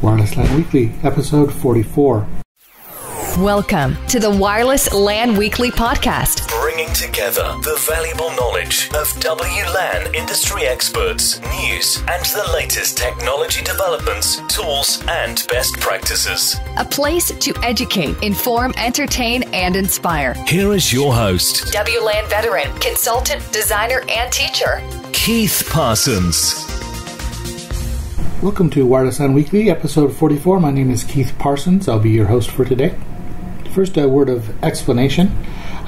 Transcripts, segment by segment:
Wireless LAN Weekly, episode 44. Welcome to the Wireless LAN Weekly podcast, bringing together the valuable knowledge of WLAN industry experts, news, and the latest technology developments, tools, and best practices. A place to educate, inform, entertain, and inspire. Here is your host, WLAN veteran, consultant, designer, and teacher, Keith Parsons. Welcome to Wireless LAN Weekly, episode 44. My name is Keith Parsons. I'll be your host for today. First, a word of explanation.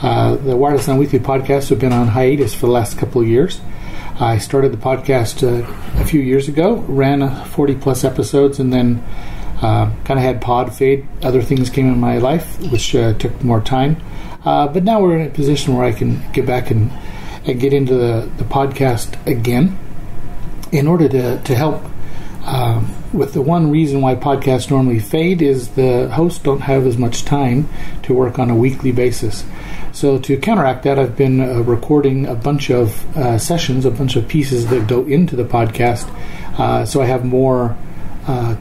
The Wireless LAN Weekly podcast have been on hiatus for the last couple of years. I started the podcast a few years ago, ran 40-plus episodes, and then kind of had pod fade. Other things came in my life, which took more time. But now we're in a position where I can get back and get into the podcast again in order to help. With the one reason why podcasts normally fade is the hosts don't have as much time to work on a weekly basis. So to counteract that, I've been recording a bunch of sessions, a bunch of pieces that go into the podcast, so I have more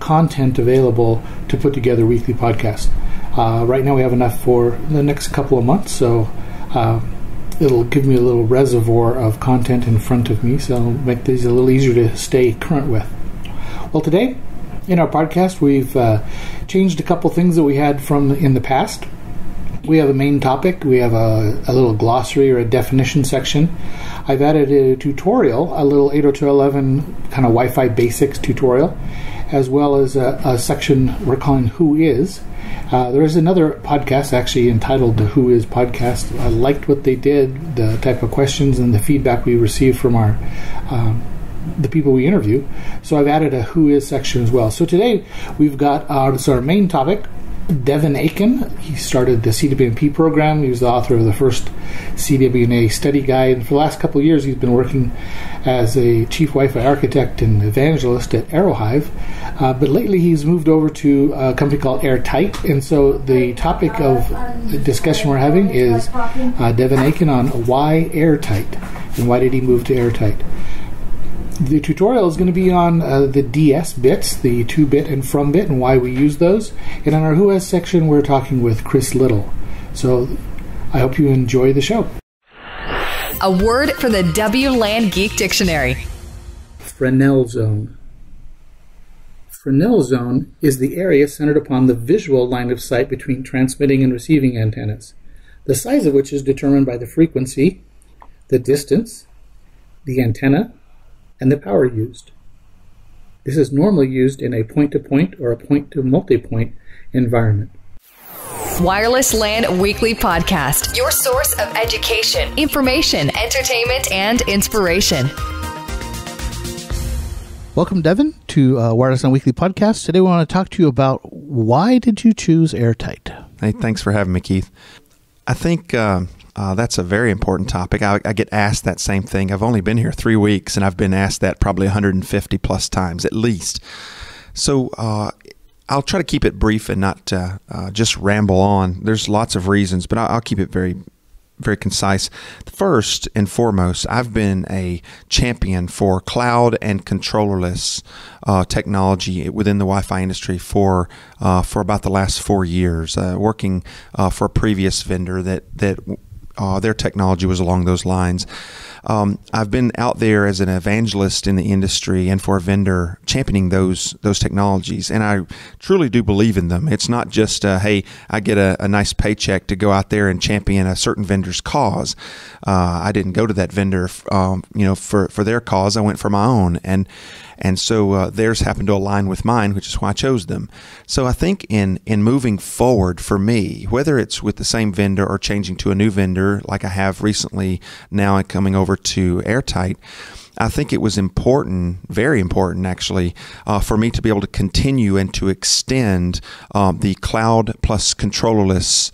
content available to put together weekly podcasts. Right now we have enough for the next couple of months, so it'll give me a little reservoir of content in front of me, so it'll make these a little easier to stay current with. Well, today in our podcast, we've changed a couple things that we had from in the past. We have a main topic. We have a little glossary or a definition section. I've added a tutorial, a little 802.11 kind of Wi-Fi basics tutorial, as well as a section we're calling Who Is. There is another podcast actually entitled the Who Is podcast. I liked what they did, the type of questions and the feedback we received from our the people we interview. So I've added a Who Is section as well. So today we've got our main topic, Devin Akin. He started the CWNP program. He was the author of the first CWNA study guide. And for the last couple of years, he's been working as a chief Wi-Fi architect and evangelist at Aerohive. But lately he's moved over to a company called Airtight. And so the topic of the discussion we're having is Devin Akin on why Airtight and why did he move to Airtight. The tutorial is going to be on the DS bits, the 2-bit and from bit, and why we use those. And on our Who Is section, we're talking with Chris Lyttle. So I hope you enjoy the show. A word for the WLAN Geek Dictionary. Fresnel zone. Fresnel zone is the area centered upon the visual line of sight between transmitting and receiving antennas, the size of which is determined by the frequency, the distance, the antenna, and the power used. This is normally used in a point-to-point or a point-to-multipoint environment. Wireless LAN Weekly Podcast, your source of education, information, entertainment, and inspiration. Welcome, Devin, to Wireless LAN Weekly Podcast. Today we want to talk to you about why did you choose Airtight? Hey, thanks for having me, Keith. I think that's a very important topic. I get asked that same thing. I've only been here 3 weeks, and I've been asked that probably 150 plus times at least. So I'll try to keep it brief and not just ramble on. There's lots of reasons, but I'll keep it very, very concise. First and foremost, I've been a champion for cloud and controllerless technology within the Wi-Fi industry for about the last 4 years, working for a previous vendor that their technology was along those lines. I've been out there as an evangelist in the industry and for a vendor championing those technologies, and I truly do believe in them. It's not just, hey, I get a nice paycheck to go out there and champion a certain vendor's cause. I didn't go to that vendor, for their cause. I went for my own, and so theirs happened to align with mine, which is why I chose them. So I think in moving forward for me, whether it's with the same vendor or changing to a new vendor like I have recently now and coming over to Airtight, I think it was important, very important actually, for me to be able to continue and to extend the cloud plus controllerless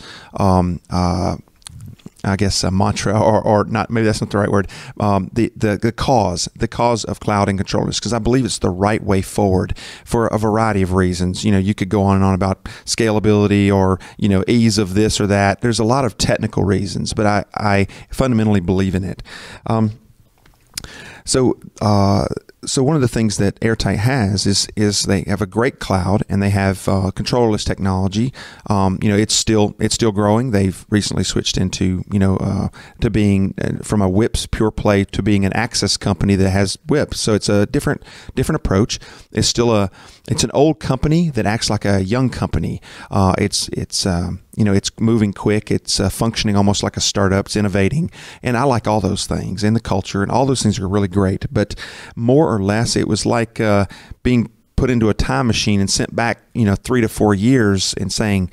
I guess a mantra or not, maybe that's not the right word, the cause of cloud and controllers, because I believe it's the right way forward for a variety of reasons. You could go on and on about scalability or, ease of this or that. There's a lot of technical reasons, but I fundamentally believe in it. So So one of the things that Airtight has is they have a great cloud, and they have controllerless technology. It's still growing. They've recently switched into to being from a WIPS pure play to being an access company that has WIPS. So it's a different approach. It's an old company that acts like a young company. It's moving quick. It's functioning almost like a startup. It's innovating, and I like all those things, and the culture, and all those things are really great. But more or less, it was like being put into a time machine and sent back, 3 to 4 years, and saying,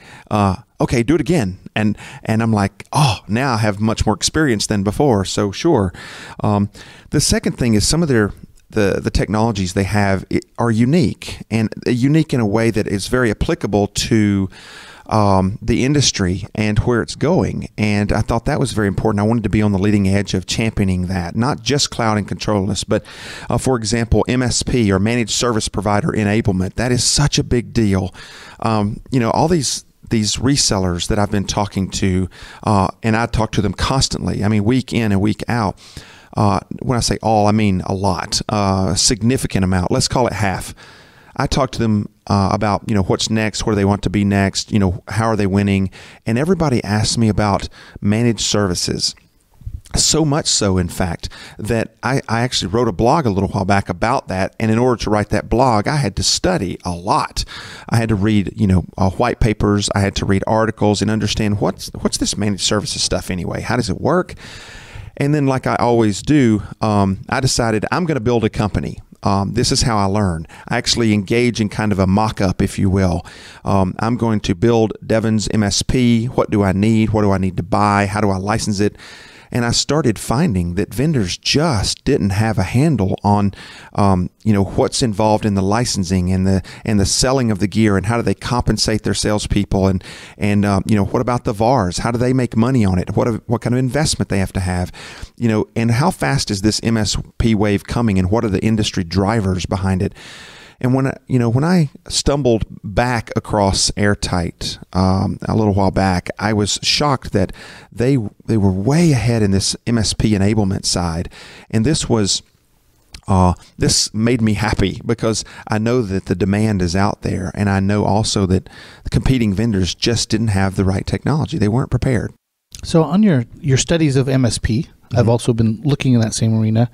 "Okay, do it again." And I'm like, "Oh, now I have much more experience than before." So sure. The second thing is some of the technologies they have are unique, and unique in a way that is very applicable to the industry and where it's going. And I thought that was very important. I wanted to be on the leading edge of championing that, not just cloud and controllerless, but for example, MSP or managed service provider enablement. That is such a big deal. All these resellers that I've been talking to, and I talk to them constantly. I mean, week in and week out. When I say all, I mean a lot, a significant amount. Let's call it half. I talk to them about, what's next, where they want to be next, how are they winning? And everybody asks me about managed services. So much so, in fact, that I actually wrote a blog a little while back about that. And in order to write that blog, I had to study a lot. I had to read, white papers. I had to read articles and understand what's this managed services stuff anyway? How does it work? And then, like I always do, I decided I'm going to build a company. This is how I learn. I actually engage in kind of a mock-up, if you will. I'm going to build Devin's MSP. What do I need? What do I need to buy? How do I license it? And I started finding that vendors just didn't have a handle on, what's involved in the licensing and the selling of the gear, and how do they compensate their salespeople, and what about the VARs? How do they make money on it? What kind of investment they have to have, and how fast is this MSP wave coming, and what are the industry drivers behind it? And when I stumbled back across Airtight a little while back, I was shocked that they were way ahead in this MSP enablement side, and this made me happy because I know that the demand is out there, and I know also that the competing vendors just didn't have the right technology. They weren't prepared. So on your studies of MSP, I've also been looking in that same arena.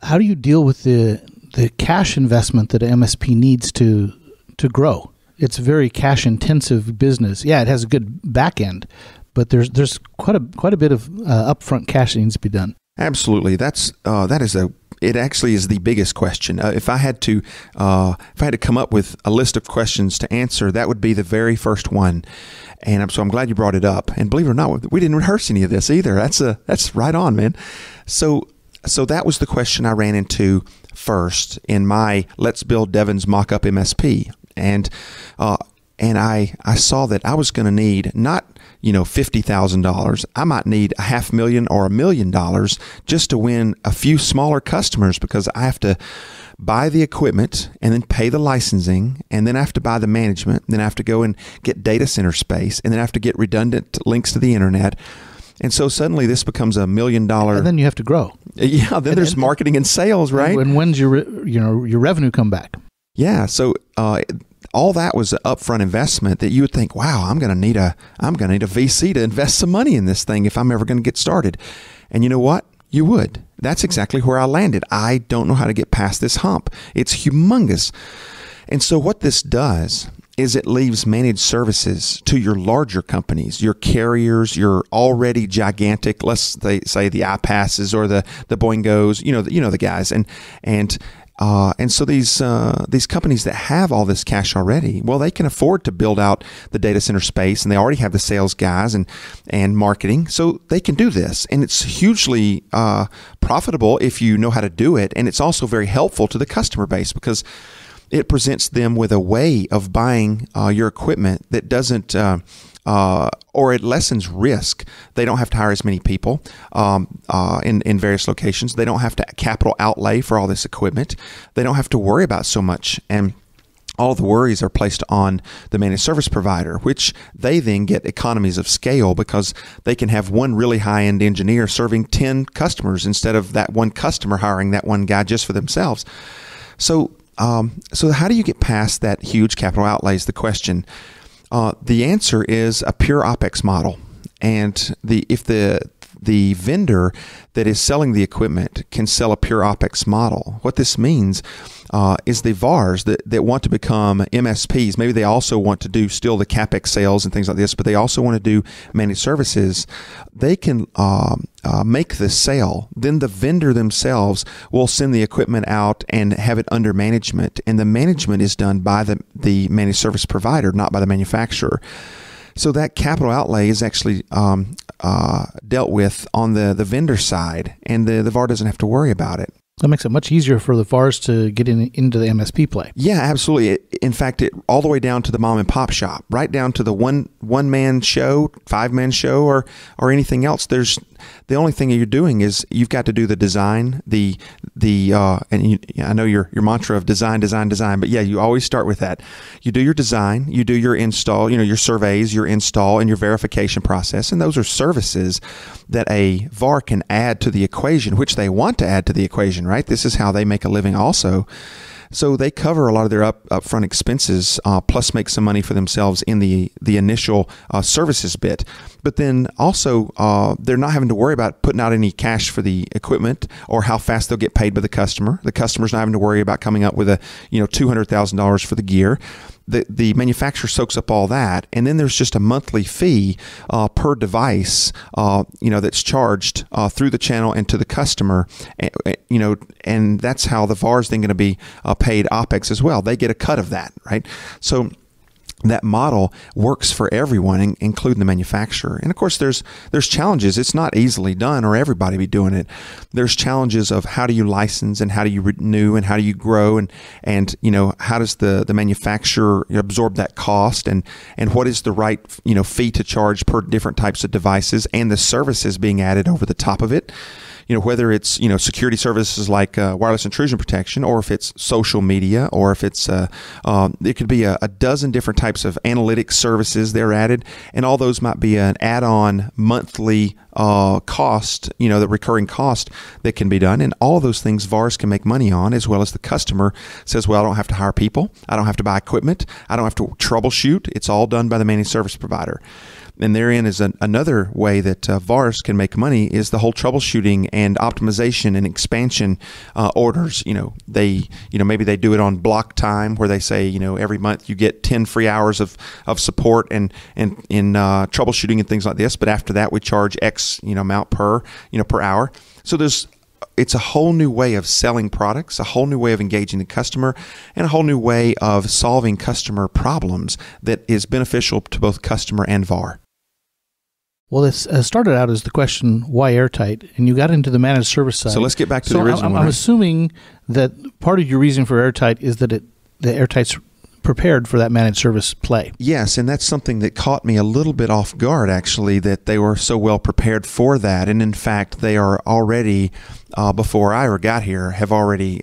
How do you deal with the cash investment that an MSP needs to grow? It's a very cash intensive business. Yeah, it has a good back end, but there's quite a bit of upfront cash that needs to be done. Absolutely. It actually is the biggest question. If I had to come up with a list of questions to answer, that would be the very first one. And so I'm glad you brought it up. And believe it or not, we didn't rehearse any of this either. That's right on, man. So that was the question I ran into first in my let's build Devin's mock-up MSP. And I saw that I was going to need not $50,000. I might need $500,000 or $1 million just to win a few smaller customers, because I have to buy the equipment and then pay the licensing, and then I have to buy the management, and then I have to go and get data center space, and then I have to get redundant links to the internet. And so suddenly this becomes $1 million. And then you have to grow. Yeah. Then there's marketing and sales, right? And when's your revenue come back? Yeah. So all that was an upfront investment that you would think, wow, I'm going to need a VC to invest some money in this thing if I'm ever going to get started. And you know what? You would. That's exactly where I landed. I don't know how to get past this hump. It's humongous. And so what this does is it leaves managed services to your larger companies, your carriers, your already gigantic, let's say the iPasses or the Boingos, the guys, and so these companies that have all this cash already, well, they can afford to build out the data center space, and they already have the sales guys and marketing, so they can do this, and it's hugely profitable if you know how to do it, and it's also very helpful to the customer base because it presents them with a way of buying your equipment that doesn't, or it lessens risk. They don't have to hire as many people in various locations. They don't have to capital outlay for all this equipment. They don't have to worry about so much. And all the worries are placed on the managed service provider, which they then get economies of scale because they can have one really high-end engineer serving 10 customers instead of that one customer hiring that one guy just for themselves. So how do you get past that huge capital outlay is the question. The answer is a pure OpEx model. And if the vendor that is selling the equipment can sell a pure OpEx model, what this means is the VARs that want to become MSPs, maybe they also want to do still the CapEx sales and things like this, but they also want to do managed services, they can make the sale. Then the vendor themselves will send the equipment out and have it under management. And the management is done by the managed service provider, not by the manufacturer. So that capital outlay is actually dealt with on the vendor side, and the VAR doesn't have to worry about it. That makes it much easier for the VARs to get into the MSP play. Yeah, absolutely. In fact, all the way down to the mom and pop shop, right down to the one man show, 5-man show, or anything else. The only thing you're doing is you've got to do the design, I know your mantra of design, but yeah, you always start with that. You do your design, you do your install, your surveys, your install, and your verification process, and those are services that a VAR can add to the equation, which they want to add to the equation, right? This is how they make a living also. So they cover a lot of their upfront expenses, plus make some money for themselves in the initial services bit. But then also, they're not having to worry about putting out any cash for the equipment or how fast they'll get paid by the customer. The customer's not having to worry about coming up with $200,000 for the gear. The manufacturer soaks up all that, and then there's just a monthly fee per device, that's charged through the channel and to the customer, and that's how the VAR is then going to be paid OpEx as well. They get a cut of that, right? So that model works for everyone, including the manufacturer. And of course, there's challenges. It's not easily done, or everybody be doing it. There's challenges of how do you license, and how do you renew, and how do you grow, and how does the manufacturer absorb that cost, and what is the right fee to charge per different types of devices, and the services being added over the top of it. Whether it's, security services like wireless intrusion protection, or if it's social media, or if it's, it could be a dozen different types of analytics services that are added. And all those might be an add-on monthly cost, the recurring cost that can be done. And all of those things VARs can make money on, as well as the customer says, well, I don't have to hire people. I don't have to buy equipment. I don't have to troubleshoot. It's all done by the managed service provider. And therein is another way that VARs can make money is the whole troubleshooting and optimization and expansion orders. Maybe they do it on block time, where they say, every month you get 10 free hours of support and in troubleshooting and things like this. But after that, we charge X amount per hour. So it's a whole new way of selling products, a whole new way of engaging the customer, and a whole new way of solving customer problems that is beneficial to both customer and VAR. Well, this started out as the question, why Airtight? And you got into the managed service side. So let's get back to the original one. I'm assuming that part of your reason for Airtight is that the Airtight's prepared for that managed service play. Yes, and that's something that caught me a little bit off guard, actually, that they were so well prepared for that. And in fact, they are already, before I ever got here, have already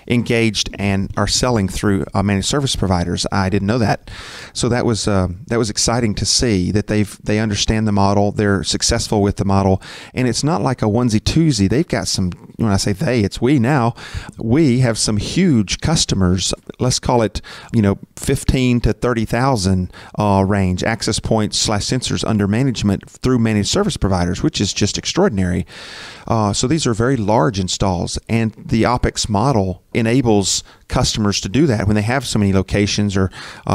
engaged and are selling through managed service providers. I didn't know that. So that was exciting to see that they understand the model, they're successful with the model, and it's not like a onesie-twosie. They've got some, when I say they, it's we now. We have some huge customers, let's call it, 15 to 30,000 range access points / sensors under management through managed service providers, which is just extraordinary. So these are very large installs, and the OpEx model enables customers to do that when they have so many locations or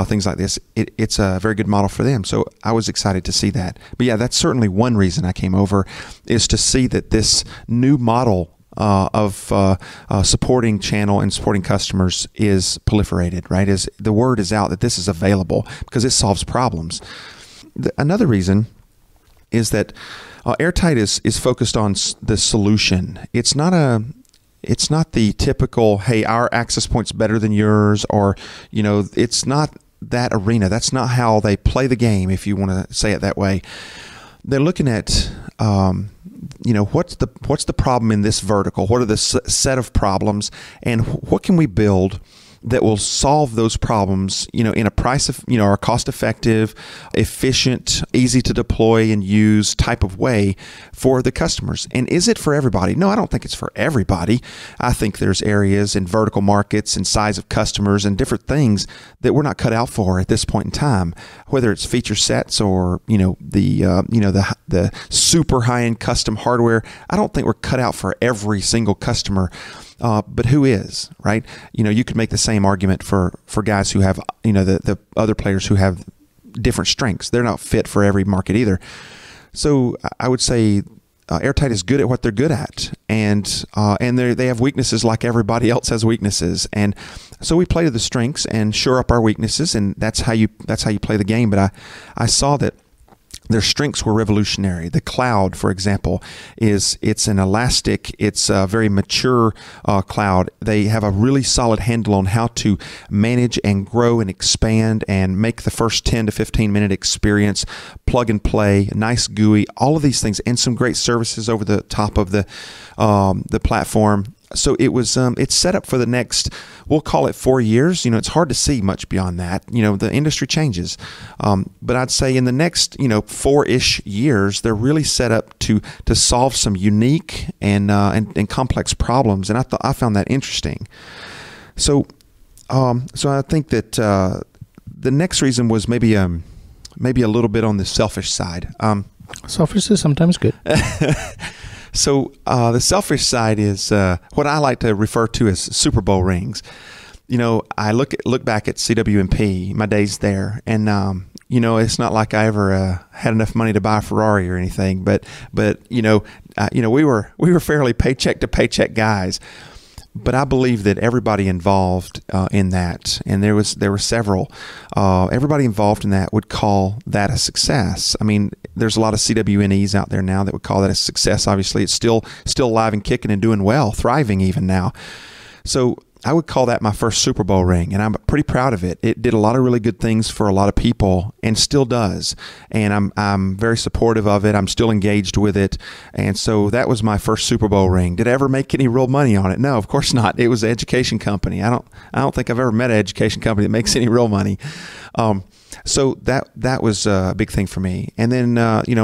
things like this. It's a very good model for them. So I was excited to see that. But yeah, that's certainly one reason I came over, is to see that this new model of supporting channel and supporting customers is proliferated, right? Is the word is out that this is available because it solves problems. Another reason is that Airtight is focused on the solution. It's not the typical, hey, our access point's better than yours, or it's not that arena. That's not how they play the game, if you want to say it that way. They're looking at what's the problem in this vertical? What are the set of problems, and what can we build that will solve those problems, in a or cost-effective, efficient, easy to deploy and use type of way for the customers. And is it for everybody? No, I don't think it's for everybody. I think there's areas in vertical markets and size of customers and different things that we're not cut out for at this point in time, whether it's feature sets or, the super high-end custom hardware. I don't think we're cut out for every single customer. But who is, right? You could make the same argument for guys who have, the other players who have different strengths. They're not fit for every market either. So I would say Airtight is good at what they're good at, and they have weaknesses like everybody else has weaknesses, and so we play to the strengths and shore up our weaknesses, and that's how you play the game. But I saw that their strengths were revolutionary. The cloud, for example, it's an elastic, it's a very mature cloud. They have a really solid handle on how to manage and grow and expand and make the first 10 to 15 minute experience plug and play, nice GUI, all of these things, and some great services over the top of the platform. So it was it's set up for the next, we'll call it 4 years. It's hard to see much beyond that. The industry changes. But I'd say in the next, 4-ish years, they're really set up to solve some unique and complex problems. And I found that interesting. So I think that the next reason was maybe a little bit on the selfish side. Selfish is sometimes good. So the selfish side is what I like to refer to as Super Bowl rings. I look back at CWMP, my days there, and it's not like I ever had enough money to buy a Ferrari or anything, but we were fairly paycheck to paycheck guys. But I believe that everybody involved in that, and there were several, everybody involved in that would call that a success. I mean, there's a lot of CWNEs out there now that would call that a success. Obviously, it's still alive and kicking and doing well, thriving even now. So I would call that my first Super Bowl ring, and I'm pretty proud of it. It did a lot of really good things for a lot of people, and still does. And I'm very supportive of it. I'm still engaged with it, and so that was my first Super Bowl ring. Did I ever make any real money on it? No, of course not. It was an education company. I don't think I've ever met an education company that makes any real money. So that was a big thing for me. And then,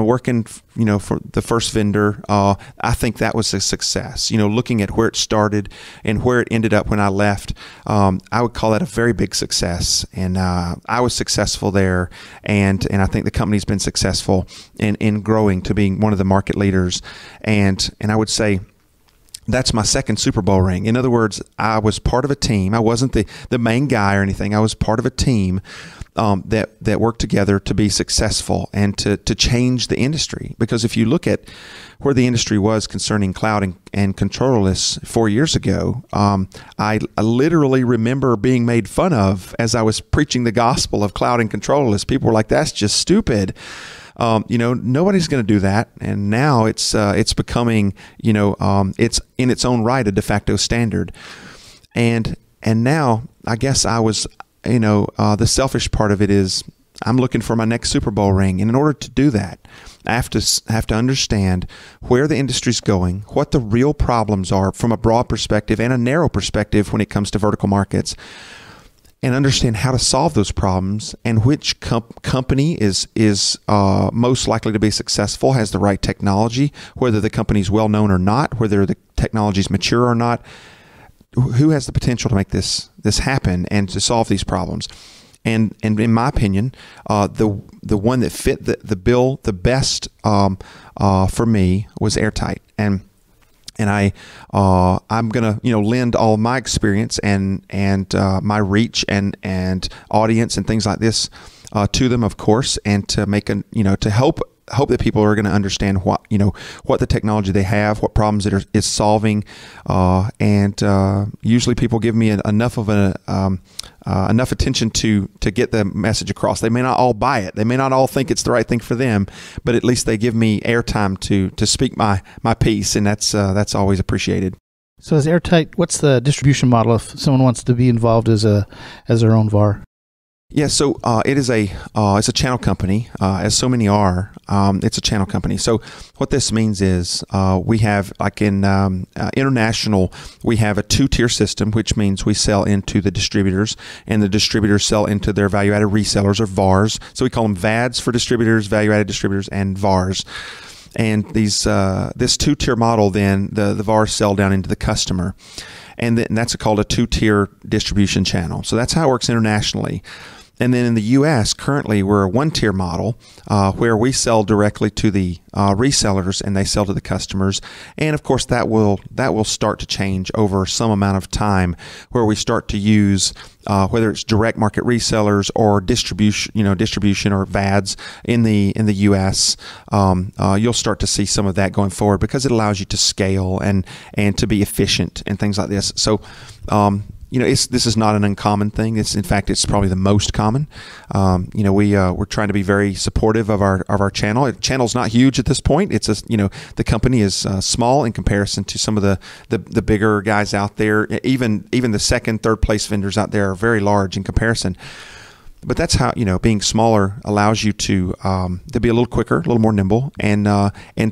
working, for the first vendor, I think that was a success. Looking at where it started and where it ended up when I left, I would call that a very big success. And I was successful there, and I think the company's been successful in growing to being one of the market leaders. And I would say that's my second Super Bowl ring. In other words, I was part of a team. I wasn't the main guy or anything. I was part of a team that worked together to be successful and to change the industry. Because if you look at where the industry was concerning cloud and controllerless 4 years ago, I literally remember being made fun of as I was preaching the gospel of cloud and controllerless. People were like, "That's just stupid." Nobody's going to do that, and now it's becoming, it's in its own right a de facto standard, and now I guess I was, the selfish part of it is I'm looking for my next Super Bowl ring, and in order to do that, I have to understand where the industry's going, what the real problems are from a broad perspective and a narrow perspective when it comes to vertical markets, and understand how to solve those problems and which company is most likely to be successful, has the right technology, whether the company's well known or not, whether the technology's mature or not, who has the potential to make this happen and to solve these problems. And in my opinion, the one that fit the bill the best for me was Airtight. And I'm gonna lend all my experience and my reach and audience and things like this to them, of course, and to make to help that people are going to understand what the technology they have, what problems it is solving, and usually people give me enough attention to get the message across. They may not all buy it, they may not all think it's the right thing for them, but at least they give me airtime to speak my piece, and that's always appreciated. So as Airtight, what's the distribution model if someone wants to be involved as their own VAR? Yeah, so it is it's a channel company, as so many are. It's a channel company. So what this means is we have, like in international, we have a 2-tier system, which means we sell into the distributors, and the distributors sell into their value-added resellers, or VARs. So we call them VADs for distributors, value-added distributors, and VARs. And these this 2-tier model, then the VARs sell down into the customer. And that's called a 2-tier distribution channel. So that's how it works internationally. And then in the U.S., currently, we're a 1-tier model where we sell directly to the resellers and they sell to the customers. And of course, that will start to change over some amount of time, where we start to use whether it's direct market resellers or distribution or VADs in the U.S. You'll start to see some of that going forward, because it allows you to scale and to be efficient and things like this. So. This is not an uncommon thing. In fact, it's probably the most common. We're trying to be very supportive of our channel. The channel's not huge at this point. The company is small in comparison to some of the bigger guys out there. Even the second, third place vendors out there are very large in comparison. But that's how, being smaller allows you to be a little quicker, a little more nimble, and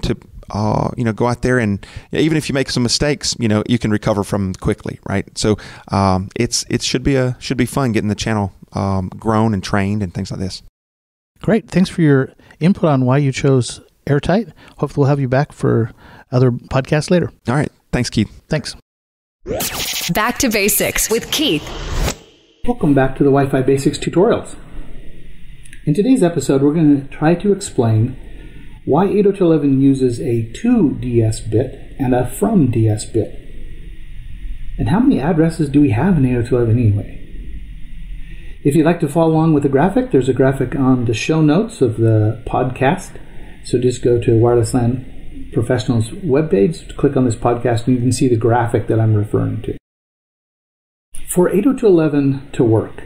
to go out there, and even if you make some mistakes, you can recover from them quickly, right? So it should be fun getting the channel grown and trained and things like this. Great. Thanks for your input on why you chose Airtight. Hopefully we'll have you back for other podcasts later. All right. Thanks, Keith. Thanks. Back to Basics with Keith. Welcome back to the Wi-Fi Basics tutorials. In today's episode, we're going to try to explain why 802.11 uses a to DS bit and a from DS bit. And how many addresses do we have in 802.11 anyway? If you'd like to follow along with the graphic, there's a graphic on the show notes of the podcast. So just go to Wireless LAN Professionals webpage, click on this podcast, and you can see the graphic that I'm referring to. For 802.11 to work,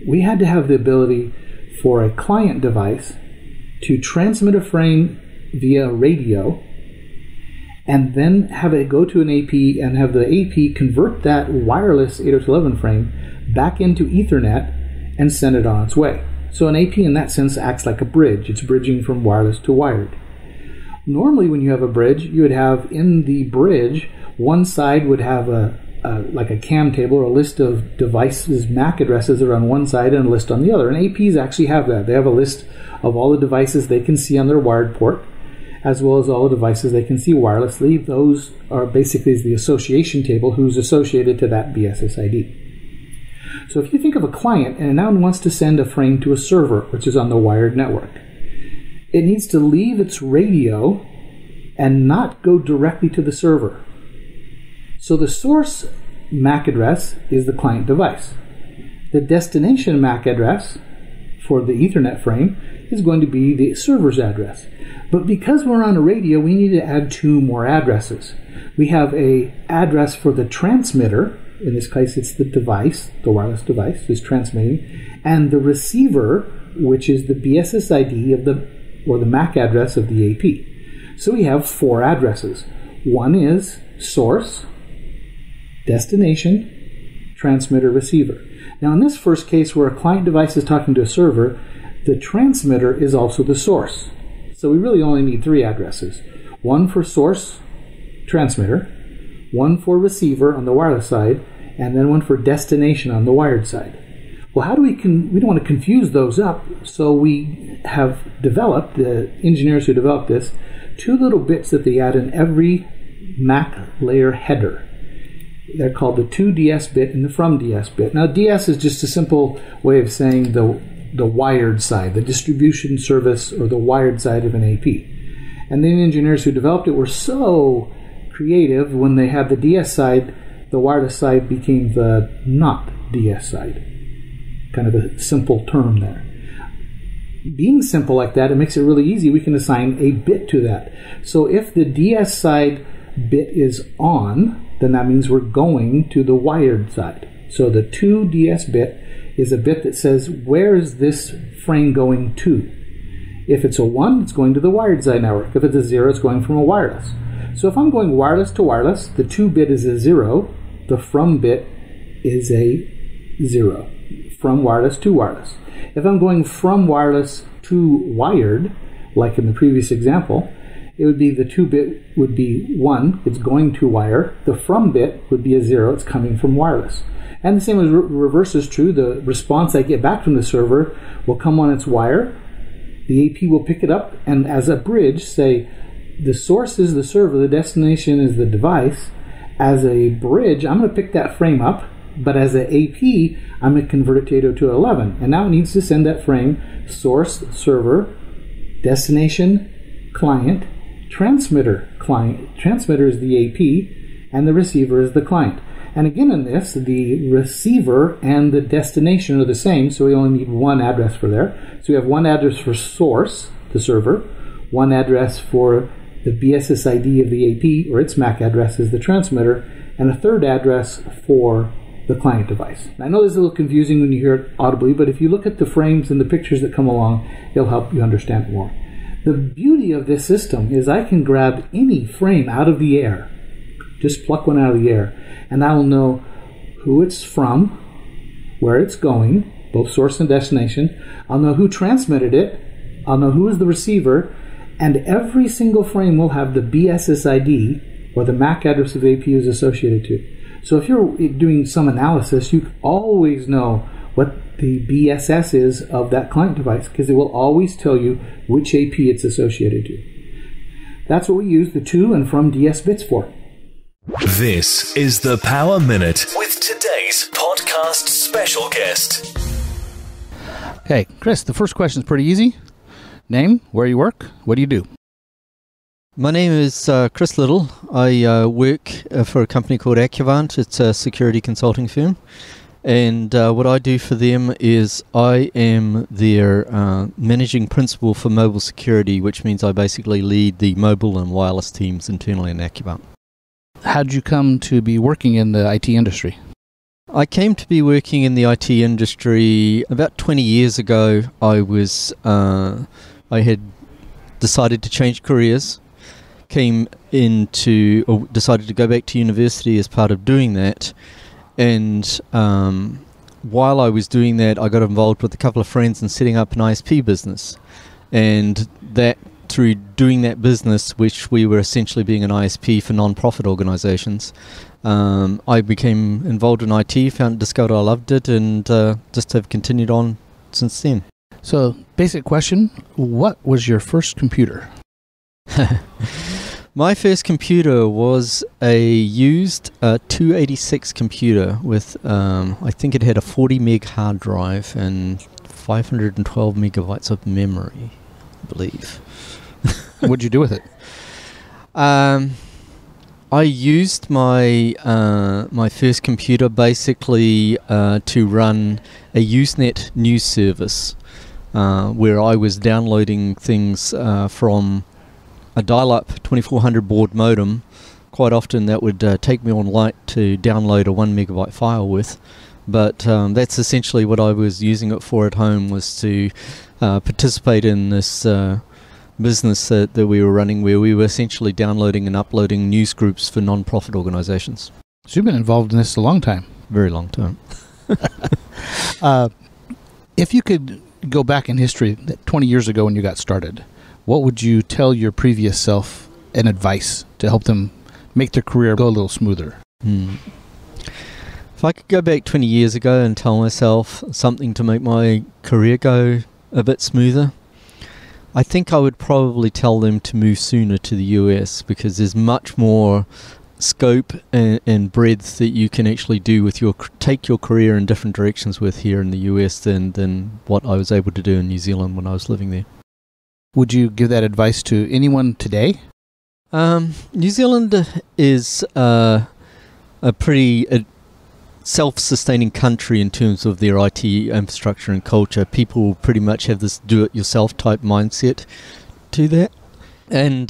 we had to have the ability for a client device to transmit a frame via radio, and then have it go to an AP and have the AP convert that wireless 802.11 frame back into Ethernet and send it on its way. So an AP in that sense acts like a bridge. It's bridging from wireless to wired. Normally when you have a bridge, you would have in the bridge, one side would have like a CAM table or a list of devices, MAC addresses are on one side and a list on the other. And APs actually have that. They have a list of all the devices they can see on their wired port, as well as all the devices they can see wirelessly. Those are basically the association table who's associated to that BSSID. So if you think of a client and it now wants to send a frame to a server, which is on the wired network, it needs to leave its radio and not go directly to the server. So the source MAC address is the client device. The destination MAC address for the Ethernet frame is going to be the server's address. But because we're on a radio, we need to add 2 more addresses. We have an address for the transmitter. In this case, it's the device, the wireless device is transmitting, and the receiver, which is the BSSID of the MAC address of the AP. So we have 4 addresses. One is source, destination, transmitter, receiver. Now in this first case where a client device is talking to a server, the transmitter is also the source. So we really only need 3 addresses. One for source, transmitter, one for receiver on the wireless side, and then one for destination on the wired side. Well, how do we don't want to confuse those up, so we have developed, the engineers who developed this, 2 little bits that they add in every MAC layer header. They're called the to DS bit and the from DS bit. Now DS is just a simple way of saying the wired side, the distribution service or the wired side of an AP. And then engineers who developed it were so creative, when they had the DS side, the wireless side became the not DS side. Kind of a simple term there. Being simple like that, it makes it really easy. We can assign a bit to that. So if the DS side bit is on, then that means we're going to the wired side. So the to DS bit is a bit that says, where is this frame going to? If it's a 1, it's going to the wired side network. If it's a 0, it's going from a wireless. So if I'm going wireless to wireless, the to bit is a 0, the from bit is a 0. from wireless to wireless. If I'm going from wireless to wired, like in the previous example, it would be the 2-bit would be 1, it's going to wire. The from bit would be a 0, it's coming from wireless. And the same as reverse is true. The response I get back from the server will come on its wire. The AP will pick it up and as a bridge say the source is the server, the destination is the device. As a bridge, I'm going to pick that frame up, but as an AP, I'm going to convert it to 802.11. And now it needs to send that frame source, server, destination, client, transmitter, client. Transmitter is the AP, and the receiver is the client. And again in this, the receiver and the destination are the same, so we only need one address for there. So we have one address for source, the server, one address for the BSSID of the AP, or its MAC address is the transmitter, and a third address for the client device. Now, I know this is a little confusing when you hear it audibly, but if you look at the frames and the pictures that come along, it'll help you understand it more. The beauty of this system is I can grab any frame out of the air, just pluck one out of the air, and I will know who it's from, where it's going, both source and destination. I'll know who transmitted it. I'll know who is the receiver, and every single frame will have the BSSID, or the MAC address of the AP is associated to. So if you're doing some analysis, you always know what the BSS is of that client device, because it will always tell you which AP it's associated to. That's what we use the to and from DS bits for. This is the Power Minute with today's podcast special guest. Okay, Chris, the first question is pretty easy. Name, where you work, what do you do? My name is Chris Lyttle. I work for a company called Accuvant. It's a security consulting firm. And what I do for them is I am their managing principal for mobile security, which means I basically lead the mobile and wireless teams internally in Accuvant. How did you come to be working in the IT industry? I came to be working in the IT industry about 20 years ago. I had decided to change careers, decided to go back to university as part of doing that. And while I was doing that, I got involved with a couple of friends in setting up an ISP business. And that through doing that business, which we were essentially being an ISP for non-profit organizations, I became involved in IT, discovered I loved it, and just have continued on since then. So, basic question, what was your first computer? My first computer was a used 286 computer with, I think it had a 40 meg hard drive and 512 megabytes of memory, I believe. What'd you do with it? I used my my first computer basically to run a Usenet news service where I was downloading things from a dial-up 2400 baud modem. Quite often that would take me all night to download a 1 megabyte file with, but that's essentially what I was using it for at home, was to participate in this business that we were running, where we were essentially downloading and uploading news groups for non-profit organizations. So you've been involved in this a long time. Very long time. If you could go back in history 20 years ago when you got started, what would you tell your previous self and advice to help them make their career go a little smoother? If I could go back 20 years ago and tell myself something to make my career go a bit smoother, I think I would probably tell them to move sooner to the US, because there's much more scope and breadth that you can actually do with take your career in different directions with here in the US than what I was able to do in New Zealand when I was living there. Would you give that advice to anyone today? New Zealand is a pretty self-sustaining country in terms of their IT infrastructure and culture. People pretty much have this do-it-yourself type mindset to that. And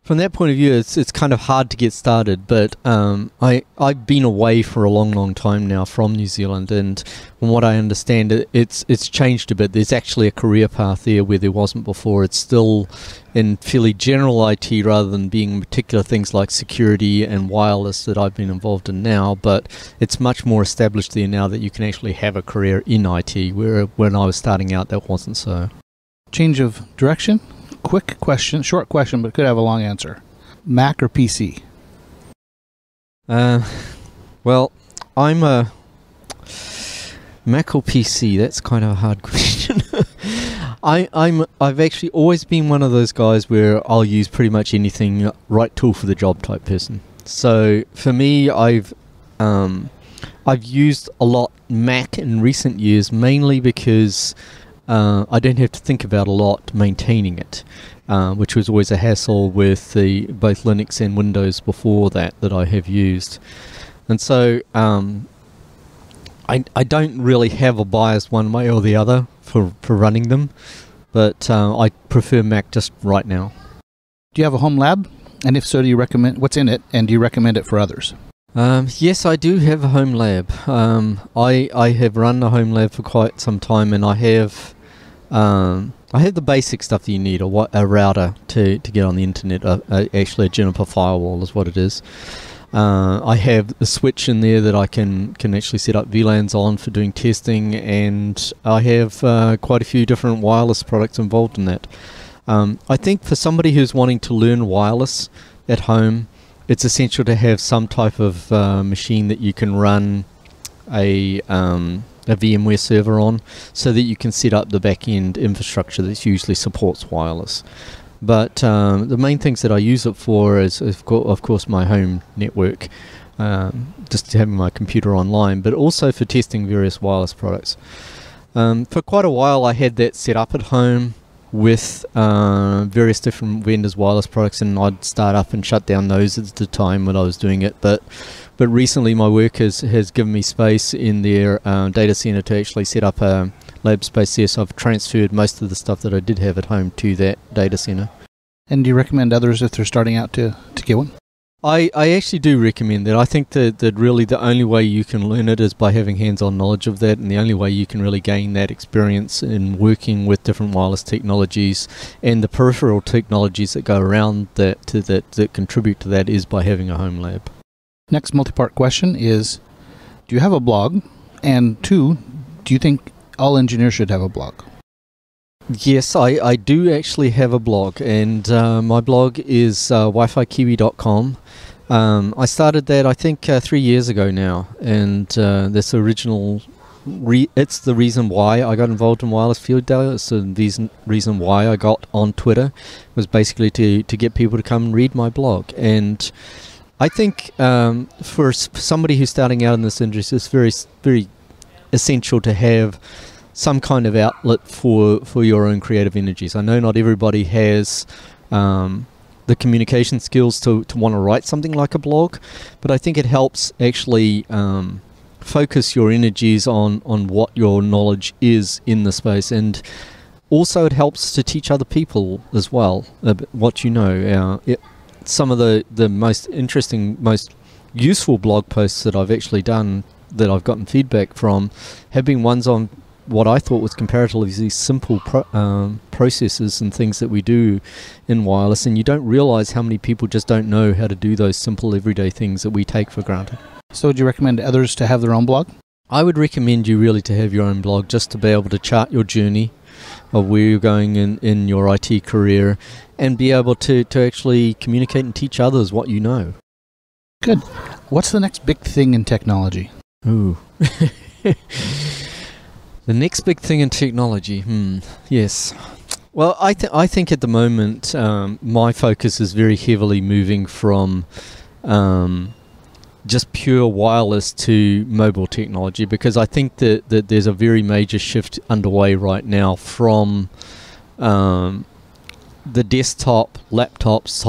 from that point of view, it's kind of hard to get started, but I've been away for a long time now from New Zealand, and from what I understand, it's changed a bit. There's actually a career path there where there wasn't before. It's still in fairly general IT rather than being particular things like security and wireless that I've been involved in now, but it's much more established there now that you can actually have a career in IT, where when I was starting out that wasn't so. Change of direction. Quick question, short question, but could have a long answer. Mac or PC? Well, I'm a Mac or PC. That's kind of a hard question. I've actually always been one of those guys where I'll use pretty much anything, right tool for the job type person. So for me, I've used a lot Mac in recent years, mainly because I don't have to think about a lot maintaining it, which was always a hassle with both Linux and Windows before that I have used. And so I don't really have a bias one way or the other for running them, but I prefer Mac just right now. Do you have a home lab? And if so, do you recommend what's in it, and do you recommend it for others? Yes, I do have a home lab. I have run a home lab for quite some time, and I have the basic stuff that you need: a router to get on the internet. Actually, a Juniper firewall is what it is. I have a switch in there that I can actually set up VLANs on for doing testing, and I have quite a few different wireless products involved in that. I think for somebody who's wanting to learn wireless at home, it's essential to have some type of machine that you can run a VMware server on, so that you can set up the back-end infrastructure that usually supports wireless. But the main things that I use it for is, of course, my home network, just having my computer online, but also for testing various wireless products. For quite a while I had that set up at home with various different vendors' wireless products, and I'd start up and shut down those at the time when I was doing it. But recently my work has given me space in their data center to actually set up a lab space there, so I've transferred most of the stuff that I did have at home to that data center. And do you recommend others if they're starting out to get one? I actually do recommend that. I think that really the only way you can learn it is by having hands-on knowledge of that, and the only way you can really gain that experience in working with different wireless technologies and the peripheral technologies that go around that contribute to that is by having a home lab. Next multi-part question is, do you have a blog? And 2, do you think all engineers should have a blog? Yes, I do actually have a blog, and my blog is wifikiwi.com. I started that, I think, 3 years ago now, and this original it's the reason why I got involved in wireless field data. It's the reason why I got on Twitter, was basically to get people to come and read my blog. And I think for somebody who's starting out in this industry, it's very, very essential to have some kind of outlet for your own creative energies. I know not everybody has the communication skills to want to write something like a blog, but I think it helps actually focus your energies on what your knowledge is in the space, and also it helps to teach other people as well what you know. Some of the most interesting, most useful blog posts that I've actually done, that I've gotten feedback from, have been ones on what I thought was comparatively simple processes and things that we do in wireless, and you don't realize how many people just don't know how to do those simple everyday things that we take for granted. So would you recommend others to have their own blog? I would recommend you really to have your own blog, just to be able to chart your journey of where you're going in your IT career, and be able to actually communicate and teach others what you know. Good. What's the next big thing in technology? Ooh. The next big thing in technology, yes. Well, I think at the moment my focus is very heavily moving from just pure wireless to mobile technology, because I think that there's a very major shift underway right now from the desktop, laptops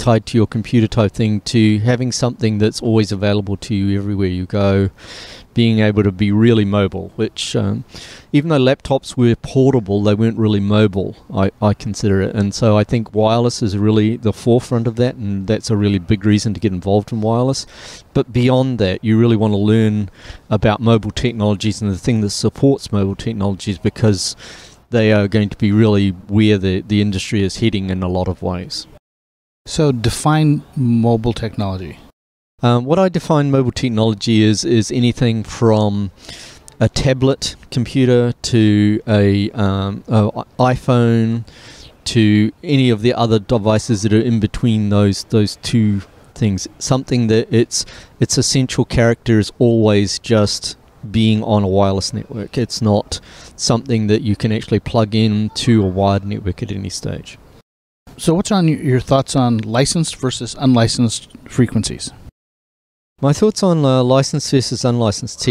tied to your computer type thing, to having something that's always available to you everywhere you go, being able to be really mobile, which even though laptops were portable, they weren't really mobile, I consider it. And so I think wireless is really the forefront of that, and that's a really big reason to get involved in wireless. But beyond that, you really want to learn about mobile technologies and the thing that supports mobile technologies, because they are going to be really where the industry is heading in a lot of ways. So define mobile technology. What I define mobile technology is anything from a tablet computer to a iPhone to any of the other devices that are in between those two things. Something that its essential character is always just being on a wireless network. It's not something that you can actually plug in to a wired network at any stage. So what's on your thoughts on licensed versus unlicensed frequencies? My thoughts on licensed versus unlicensed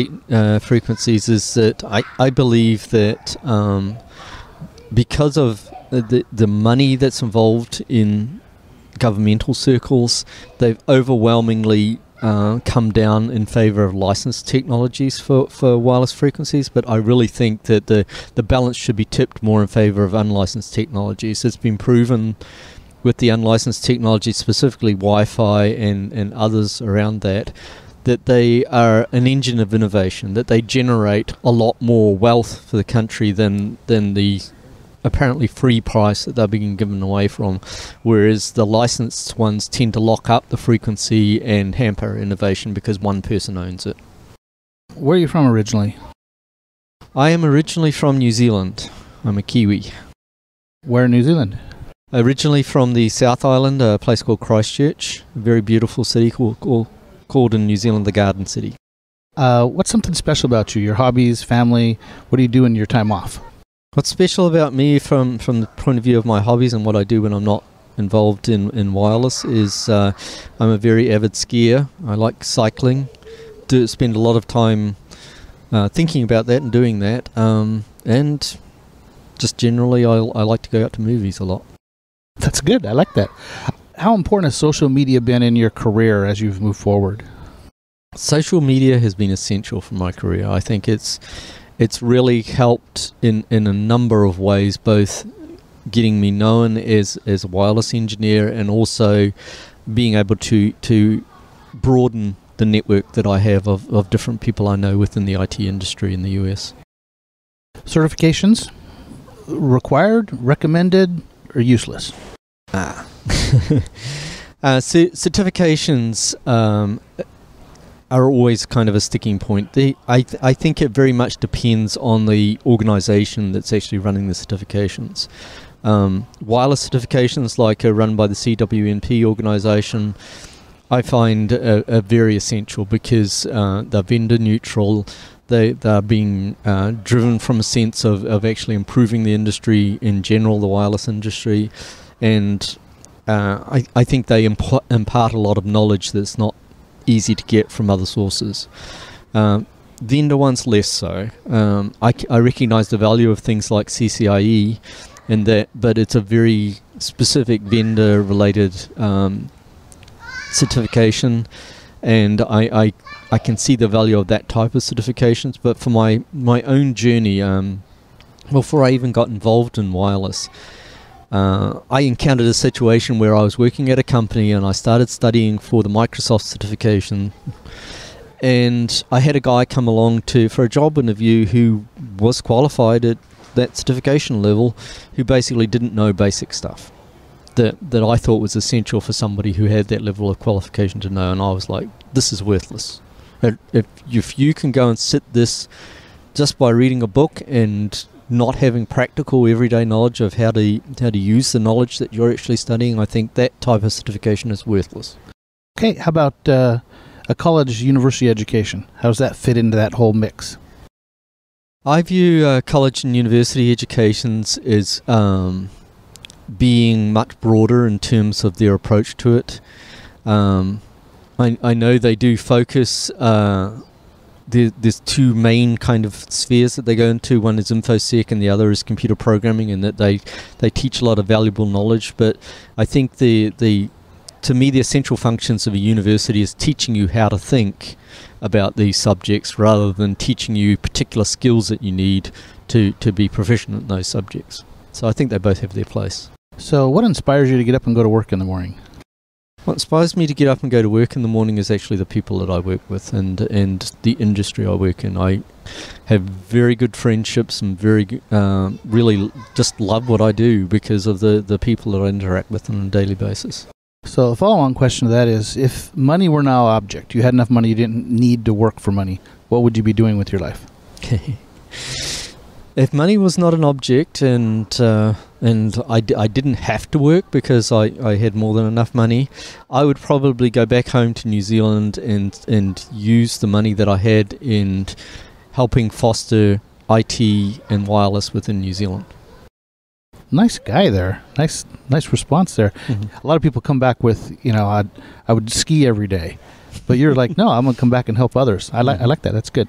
frequencies is that I believe that because of the money that's involved in governmental circles, they've overwhelmingly come down in favor of licensed technologies for wireless frequencies, but I really think that the balance should be tipped more in favor of unlicensed technologies. It's been proven with the unlicensed technologies, specifically Wi-Fi and others around that they are an engine of innovation, that they generate a lot more wealth for the country than the apparently free price that they're being given away from, whereas the licensed ones tend to lock up the frequency and hamper innovation because one person owns it. Where are you from originally? I am originally from New Zealand. I'm a Kiwi. Where in New Zealand? Originally from the South Island, a place called Christchurch, a very beautiful city called in New Zealand the Garden City. What's something special about you? Your hobbies, family? What do you do in your time off? What's special about me from the point of view of my hobbies and what I do when I'm not involved in wireless is I'm a very avid skier. I like cycling. Spend a lot of time thinking about that and doing that. And just generally I like to go out to movies a lot. That's good. I like that. How important has social media been in your career as you've moved forward? Social media has been essential for my career. I think it's really helped in a number of ways, both getting me known as a wireless engineer and also being able to broaden the network that I have of different people I know within the IT industry in the US. Certifications? Required, recommended, or useless? Certifications are always kind of a sticking point. I think it very much depends on the organization that's actually running the certifications. Wireless certifications, like are run by the CWNP organization, I find are very essential because they're vendor neutral. They're being driven from a sense of actually improving the industry in general, the wireless industry, and I think they impart a lot of knowledge that's not easy to get from other sources. Vendor ones less so. I recognize the value of things like CCIE, but it's a very specific vendor related certification, and I can see the value of that type of certifications. But for my own journey, before I even got involved in wireless, I encountered a situation where I was working at a company and I started studying for the Microsoft certification, and I had a guy come along for a job interview who was qualified at that certification level, who basically didn't know basic stuff that I thought was essential for somebody who had that level of qualification to know. And I was like, this is worthless. If you can go and sit this just by reading a book and not having practical everyday knowledge of how to use the knowledge that you're actually studying, I think that type of certification is worthless. Okay, how about a college university education? How does that fit into that whole mix? I view college and university educations as being much broader in terms of their approach to it. I know they do focus. There's two main kind of spheres that they go into. One is InfoSec and the other is computer programming, and that they teach a lot of valuable knowledge. But I think the to me, the essential functions of a university is teaching you how to think about these subjects rather than teaching you particular skills that you need to be proficient in those subjects. So I think they both have their place. So what inspires you to get up and go to work in the morning? What inspires me to get up and go to work in the morning is actually the people that I work with and the industry I work in. I have very good friendships and really just love what I do because of the people that I interact with on a daily basis. So the follow-on question to that is, if money were now an object, you had enough money, you didn't need to work for money, what would you be doing with your life? If money was not an object and I didn't have to work because I had more than enough money, I would probably go back home to New Zealand and use the money that I had in helping foster IT and wireless within New Zealand. Nice guy there. Nice response there. Mm-hmm. A lot of people come back with, I would ski every day. But you're like, no, I'm going to come back and help others. I like that. That's good.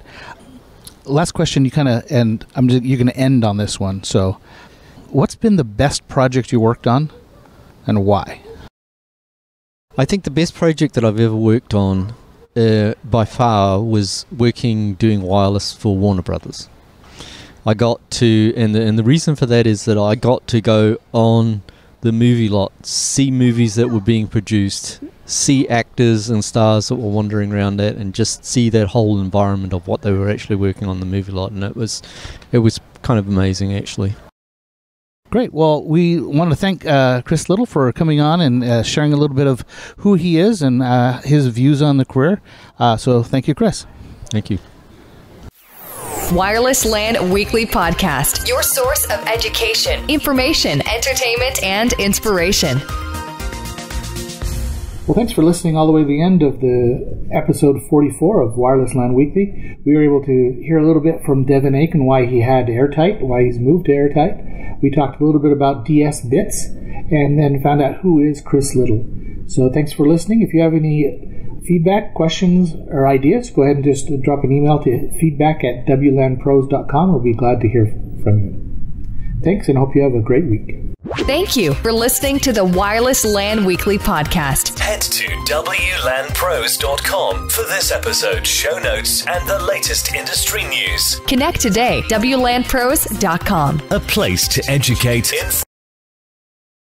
Last question, you're going to end on this one. So, what's been the best project you worked on and why? I think the best project that I've ever worked on by far was doing wireless for Warner Brothers. I got to, and the reason for that is that I got to go on the movie lot, see movies that were being produced, see actors and stars that were wandering around that, and just see that whole environment of what they were actually working on the movie lot, and it was kind of amazing, actually. Great. Well, we want to thank Chris Lyttle for coming on and sharing a little bit of who he is and his views on the career. So thank you, Chris. Thank you. Wireless LAN Weekly Podcast, your source of education, information, entertainment, and inspiration. Well, thanks for listening all the way to the end of the episode 44 of Wireless LAN Weekly. We were able to hear a little bit from Devin Akin, why he had Airtight, why he's moved to Airtight. We talked a little bit about DS Bits, and then found out who is Chris Lyttle. So thanks for listening. If you have any feedback, questions, or ideas, go ahead and just drop an email to feedback@WLANpros.com. We'll be glad to hear from you. Thanks, and hope you have a great week. Thank you for listening to the Wireless LAN Weekly Podcast. Head to WLANpros.com for this episode's show notes and the latest industry news. Connect today, WLANpros.com. A place to educate, inform,